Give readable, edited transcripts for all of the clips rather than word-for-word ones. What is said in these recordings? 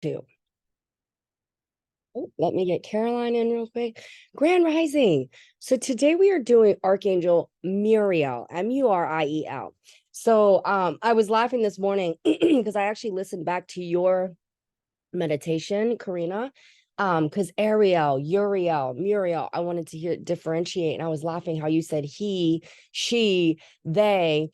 too. Oh, let me get Caroline in real quick. Grand Rising. So today we are doing Archangel Muriel, Muriel. So I was laughing this morning because I actually listened back to your meditation, Karina. Because Ariel, Uriel, Muriel, I wanted to hear it differentiate. And I was laughing how you said he, she, they.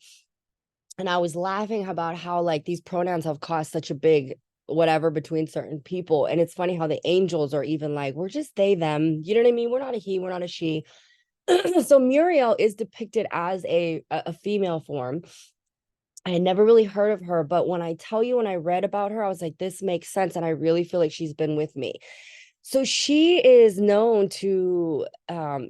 And I was laughing about how like these pronouns have caused such a big whatever between certain people. And it's funny how the angels are even like, we're just they, them. You know what I mean? We're not a he, we're not a she. So Muriel is depicted as a female form. I had never really heard of her, but when I tell you, when I read about her, I was like, this makes sense. And I really feel like she's been with me. So she is known to,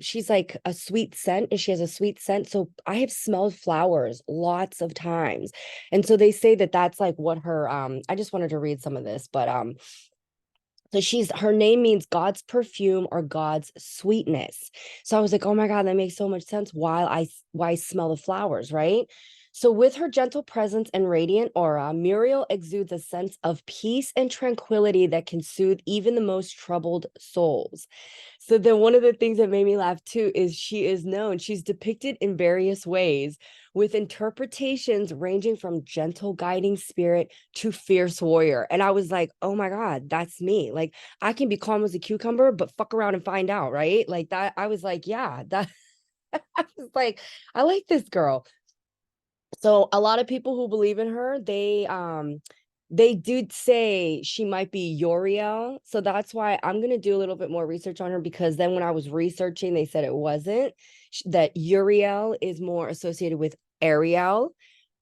she's like a sweet scent, and she has a sweet scent. So I have smelled flowers lots of times. And so they say that that's like what her, I just wanted to read some of this, but so her name means God's perfume or God's sweetness. So I was like, oh my God, that makes so much sense why I smell the flowers, right? So with her gentle presence and radiant aura, Muriel exudes a sense of peace and tranquility that can soothe even the most troubled souls. So then one of the things that made me laugh too is she's depicted in various ways with interpretations ranging from gentle guiding spirit to fierce warrior. And I was like, oh my God, that's me. Like I can be calm as a cucumber, but fuck around and find out, right? Like that. I was like, yeah, that I was like, I like this girl. So a lot of people who believe in her, they do say she might be Uriel. So that's why I'm going to do a little bit more research on her, because then when I was researching, they said it wasn't, that Uriel is more associated with Ariel,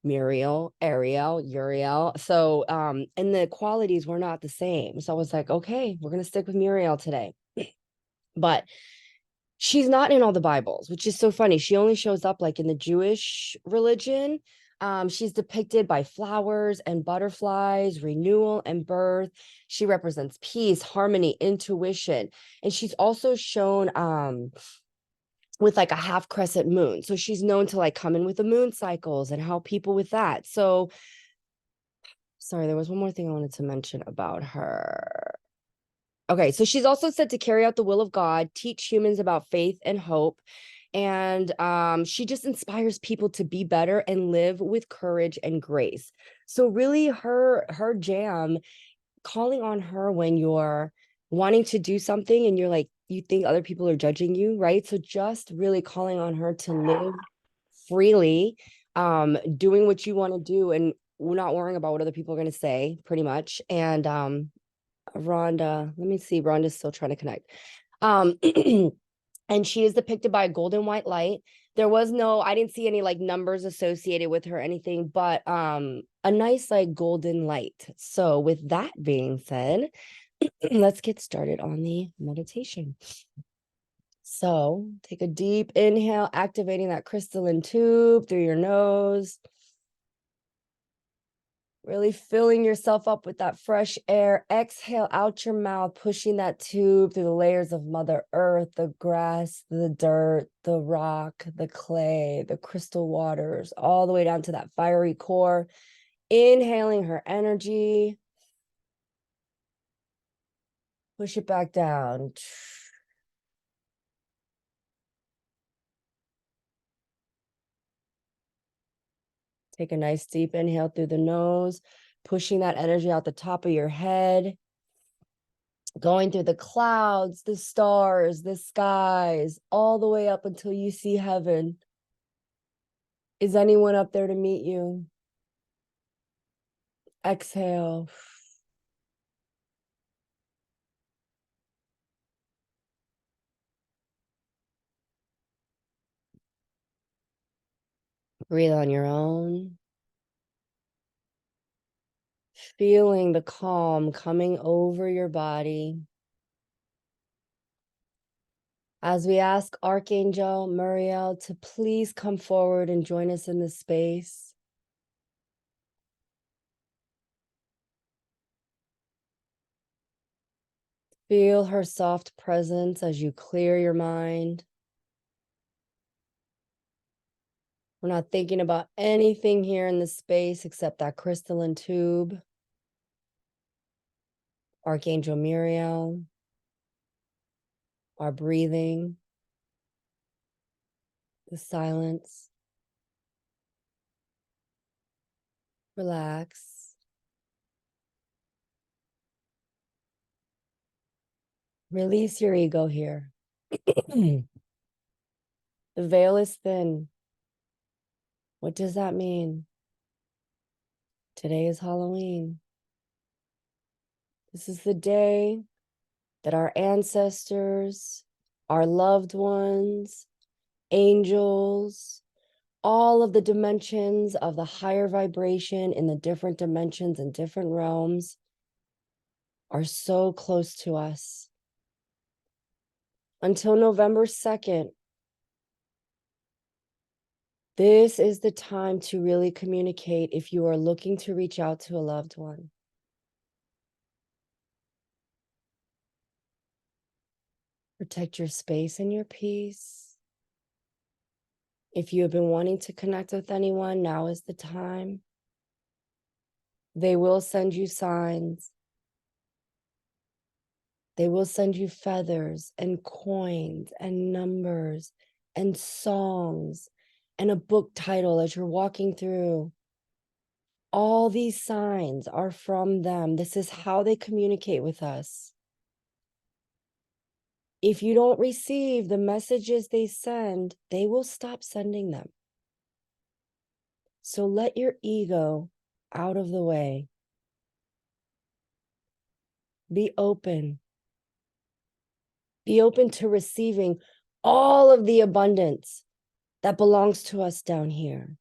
Muriel, Ariel, Uriel. So, and the qualities were not the same. So I was like, okay, we're going to stick with Muriel today. But she's not in all the Bibles, which is so funny. She only shows up like in the Jewish religion. She's depicted by flowers and butterflies, renewal and birth. She represents peace, harmony, intuition. And she's also shown with like a half crescent moon. So she's known to like come in with the moon cycles and help people with that. So sorry, there was one more thing I wanted to mention about her. Okay, so she's also said to carry out the will of God, teach humans about faith and hope. And she just inspires people to be better and live with courage and grace. So really her jam, calling on her when you're wanting to do something and you're like, you think other people are judging you, right? So just really calling on her to live freely, doing what you want to do and not worrying about what other people are going to say, pretty much. And Rhonda, let me see. Rhonda's still trying to connect. And she is depicted by a golden white light. There was no, I didn't see any like numbers associated with her or anything, but a nice like golden light. So with that being said, let's get started on the meditation. So take a deep inhale, activating that crystalline tube through your nose. Really filling yourself up with that fresh air. Exhale out your mouth, pushing that tube through the layers of Mother Earth, the grass, the dirt, the rock, the clay, the crystal waters, all the way down to that fiery core. Inhaling her energy. Push it back down. Take a nice deep inhale through the nose, pushing that energy out the top of your head, going through the clouds, the stars, the skies, all the way up until you see heaven. Is anyone up there to meet you? Exhale. Breathe on your own. Feeling the calm coming over your body. As we ask Archangel Muriel to please come forward and join us in this space. Feel her soft presence as you clear your mind. We're not thinking about anything here in this space except that crystalline tube. Archangel Muriel, our breathing, the silence. Relax. Release your ego here. The veil is thin. What does that mean? Today is Halloween. This is the day that our ancestors, our loved ones, angels, all of the dimensions of the higher vibration in the different dimensions and different realms are so close to us. Until November 2nd, this is the time to really communicate if you are looking to reach out to a loved one. Protect your space and your peace. If you have been wanting to connect with anyone, now is the time. They will send you signs. They will send you feathers and coins and numbers and songs and a book title as you're walking through. All these signs are from them. This is how they communicate with us. If you don't receive the messages they send, they will stop sending them. So let your ego out of the way. Be open. Be open to receiving all of the abundance that belongs to us down here.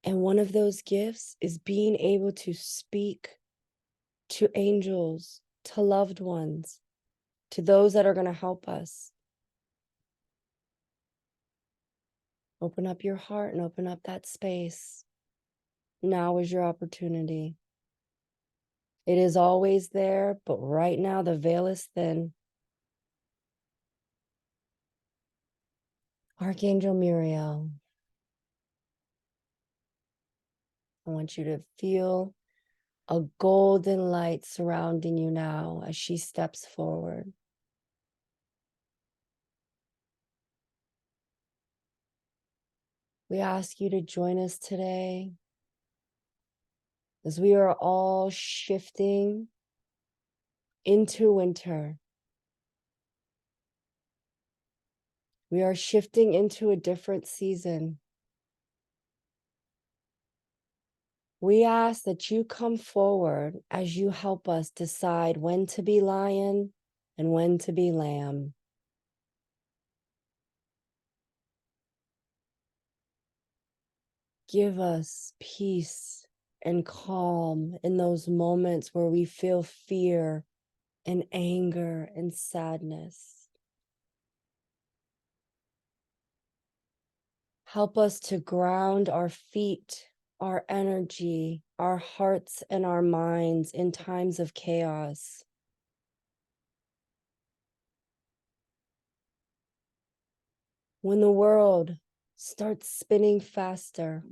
And one of those gifts is being able to speak to angels, to loved ones, to those that are going to help us. Open up your heart and open up that space. Now is your opportunity. It is always there, but right now the veil is thin. Archangel Muriel, I want you to feel a golden light surrounding you now as she steps forward. We ask you to join us today as we are all shifting into winter. We are shifting into a different season. We ask that you come forward as you help us decide when to be lion and when to be lamb. Give us peace and calm in those moments where we feel fear and anger and sadness. Help us to ground our feet, our energy, our hearts, and our minds in times of chaos. When the world starts spinning faster,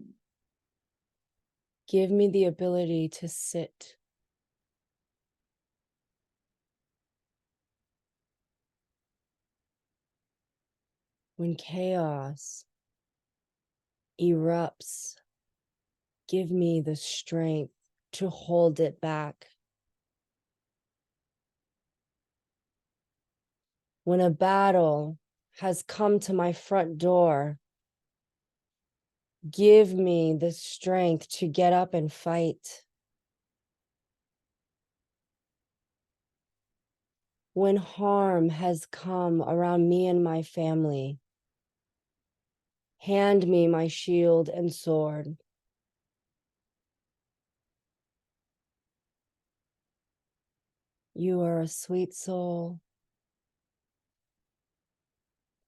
give me the ability to sit. When chaos erupts, give me the strength to hold it back. When a battle has come to my front door, give me the strength to get up and fight. When harm has come around me and my family, hand me my shield and sword. You are a sweet soul,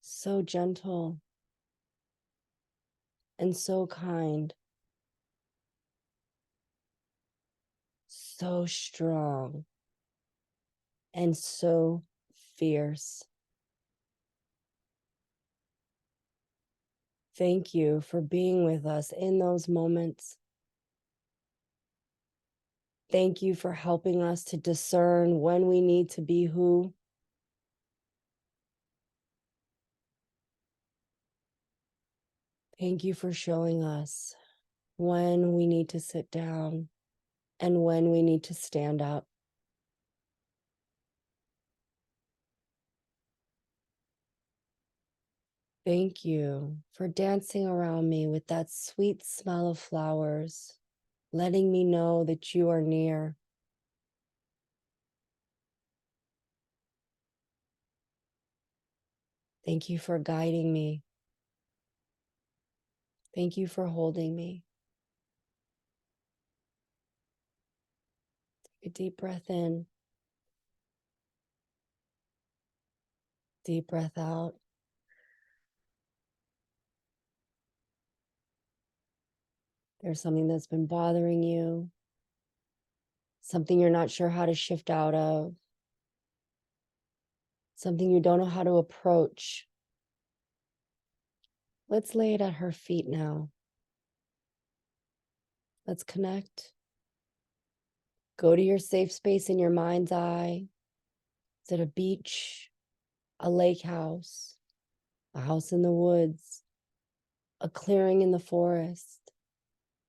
so gentle and so kind, so strong and so fierce. Thank you for being with us in those moments. Thank you for helping us to discern when we need to be who. Thank you for showing us when we need to sit down and when we need to stand up. Thank you for dancing around me with that sweet smell of flowers, letting me know that you are near. Thank you for guiding me. Thank you for holding me. Take a deep breath in. Deep breath out. There's something that's been bothering you, something you're not sure how to shift out of, something you don't know how to approach. Let's lay it at her feet now. Let's connect. Go to your safe space in your mind's eye. Is it a beach, a lake house, a house in the woods, a clearing in the forest,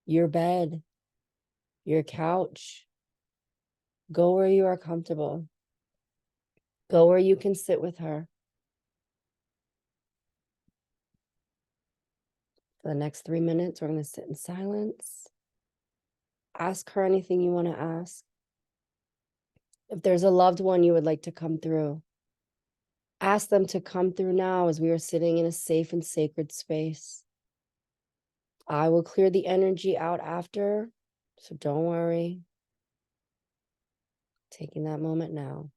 your bed, your couch? Go where you are comfortable. Go where you can sit with her. For the next 3 minutes, we're going to sit in silence. Ask her anything you want to ask. If there's a loved one you would like to come through, ask them to come through now as we are sitting in a safe and sacred space. I will clear the energy out after, so don't worry. Taking that moment now.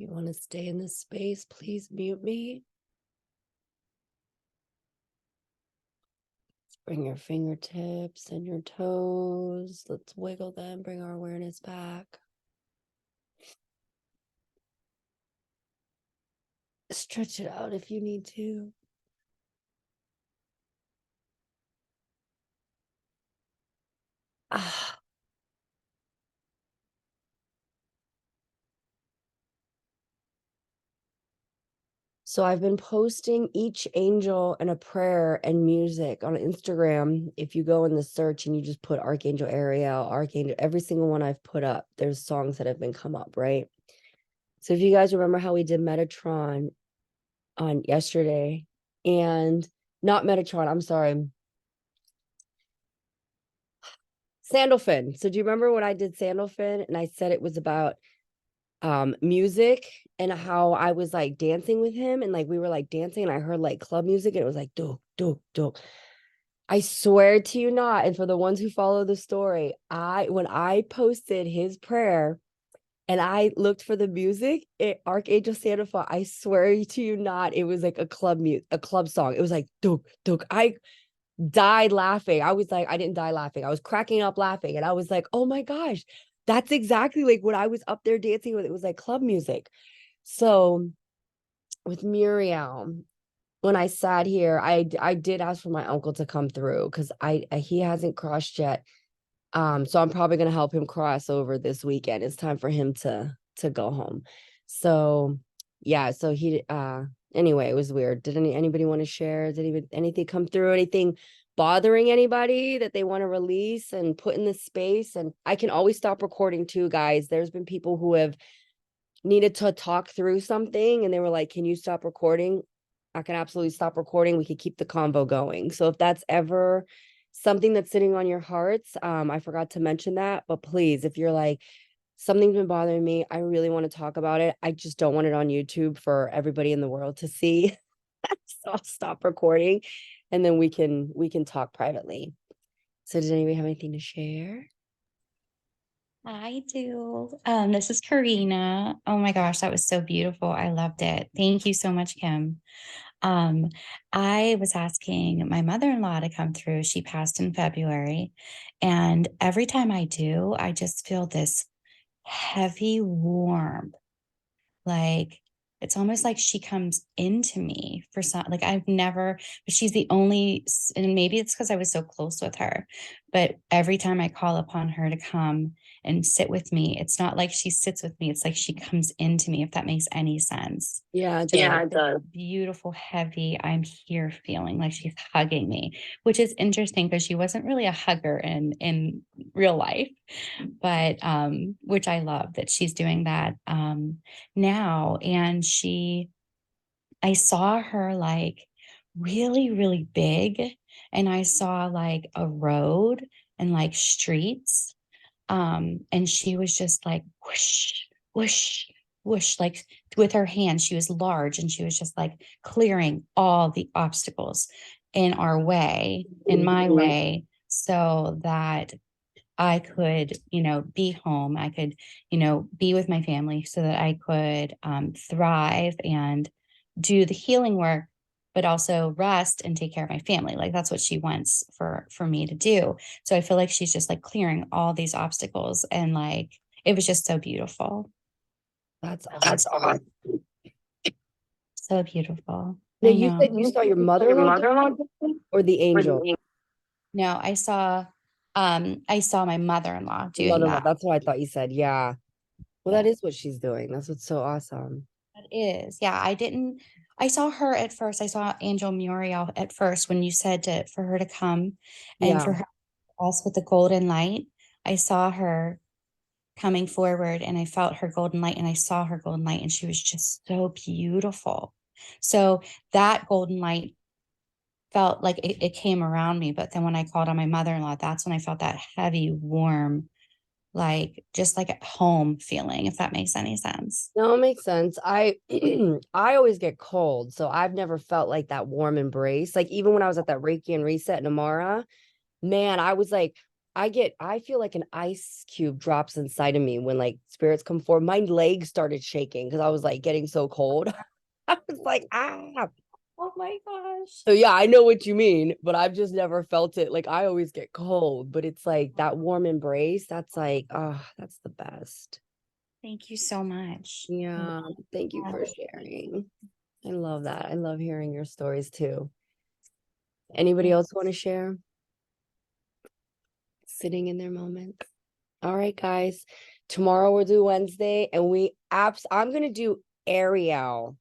You want to stay in this space, please mute me. Bring your fingertips and your toes. Let's wiggle them, bring our awareness back. Stretch it out if you need to. Ah. So I've been posting each angel and a prayer and music on Instagram. If you go in the search and you just put Archangel Ariel, Archangel, every single one I've put up, there's songs that have been come up, right? So if you guys remember how we did Metatron on yesterday, and not Metatron, I'm sorry, Sandalphon. So do you remember when I did Sandalphon and I said it was about music and how I was like dancing with him and like we were like dancing and I heard like club music and it was like do do do. I swear to you not. And for the ones who follow the story, when I posted his prayer and I looked for the music, Archangel Santa Fe, I swear to you not, it was like a club song. It was like do do. I died laughing. I was like, I didn't die laughing. I was cracking up laughing. And I was like, oh my gosh, that's exactly like what I was up there dancing with. It was like club music. So with Muriel, when I sat here, I did ask for my uncle to come through because he hasn't crossed yet. So I'm probably gonna help him cross over this weekend. It's time for him to go home. So yeah, so he anyway, it was weird. Did anybody want to share? Did anything come through? Anything bothering anybody that they want to release and put in this space? And I can always stop recording too, guys. There's been people who have needed to talk through something and they were like, can you stop recording? I can absolutely stop recording. We could keep the convo going. So if that's ever something that's sitting on your hearts, I forgot to mention that, but please, if you're like, something's been bothering me, I really want to talk about it, I just don't want it on YouTube for everybody in the world to see. So I'll stop recording and then we can talk privately. So does anybody have anything to share? I do. This is Karina. Oh my gosh, that was so beautiful. I loved it. Thank you so much, Kim. Um, I was asking my mother-in-law to come through. She passed in February, and every time I do, I just feel this heavy warm, like it's almost like she comes into me for some, like I've never, but she's the only, and maybe it's because I was so close with her, but every time I call upon her to come and sit with me, it's not like she sits with me, it's like she comes into me, if that makes any sense. Yeah, it Yeah, does. it does. Beautiful, heavy, I'm here feeling like she's hugging me, which is interesting because she wasn't really a hugger in real life, but which I love that she's doing that now. And I saw her like really, really big, and I saw like a road and like streets. And she was just like whoosh, whoosh, whoosh, like with her hand. She was large and she was just like clearing all the obstacles in our way, in my way, so that I could, be home. I could, be with my family so that I could thrive and do the healing work, but also rest and take care of my family. Like that's what she wants for me to do. So I feel like she's just like clearing all these obstacles, and like it was just so beautiful. That's That's awesome. awesome. So beautiful. Now I you know. said you saw your mother-in-law or the angel? No, I saw my mother-in-law Your doing mother-in-law. that. That's what I thought you said. Yeah. Well, that Yeah. is what she's doing. That's what's so awesome. It is. Yeah, I saw her at first. I saw Angel Muriel at first when you said for her to come and Yeah. for her us with the golden light. I saw her coming forward and I felt her golden light and I saw her golden light and she was just so beautiful. So that golden light felt like it came around me. But then when I called on my mother-in-law, that's when I felt that heavy, warm, like just like at home feeling, if that makes any sense. No, it makes sense. I I always get cold, so I've never felt like that warm embrace. Like even when I was at that Reiki and reset in Amara, man, I was like, I feel like an ice cube drops inside of me when like spirits come forward. My legs started shaking because I was like getting so cold. I was like, ah. Oh my gosh. So yeah, I know what you mean, but I've just never felt it. Like I always get cold, but it's like that warm embrace. That's like, oh, that's the best. Thank you so much. Yeah, thank you for sharing. I love that. I love hearing your stories too. Anybody else want to share? Sitting in their moment. All right, guys. Tomorrow we'll do Wednesday, and I'm gonna do Ariel.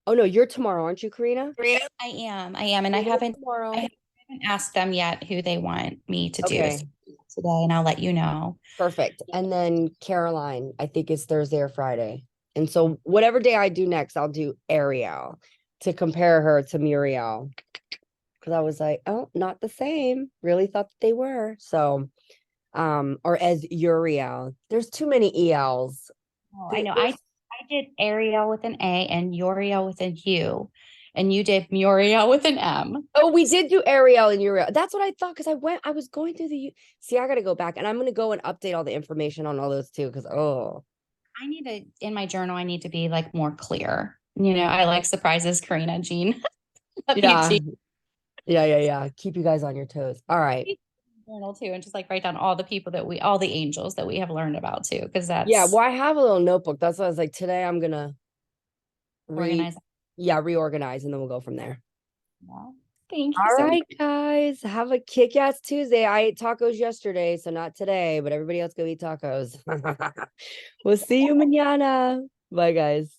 Oh no, you're tomorrow, aren't you, Karina? I am, and You're I tomorrow. haven't asked them yet who they want me to do Okay, today, and I'll let you know. perfect. And then Caroline, I think it's Thursday or Friday. And so whatever day I do next, I'll do Ariel to compare her to Muriel. Because I was like, oh, not the same. Really thought that they were. So, or as Uriel. There's too many ELs. Oh, I know. I did Ariel with an A and Uriel with a U, and you did Muriel with an M. Oh, we did do Ariel and Uriel. That's what I thought because I was going through the. See, I got to go back and I'm going to go and update all the information on all those too. Because I need to in my journal. I need to be like more clear. You know, I like surprises, Karina, Jean. Love you, yeah, Jean. yeah. Keep you guys on your toes. All right. Journal too, and just like write down all the people that all the angels that we have learned about too, because Yeah. that's Well, I have a little notebook. That's what I was like. Today I'm gonna re, organized. yeah, reorganize and then we'll go from there. Well, thank you All so much. right, guys. Have a kick-ass Tuesday. I ate tacos yesterday, so not today, but everybody else go eat tacos. We'll see you mañana. Bye, guys.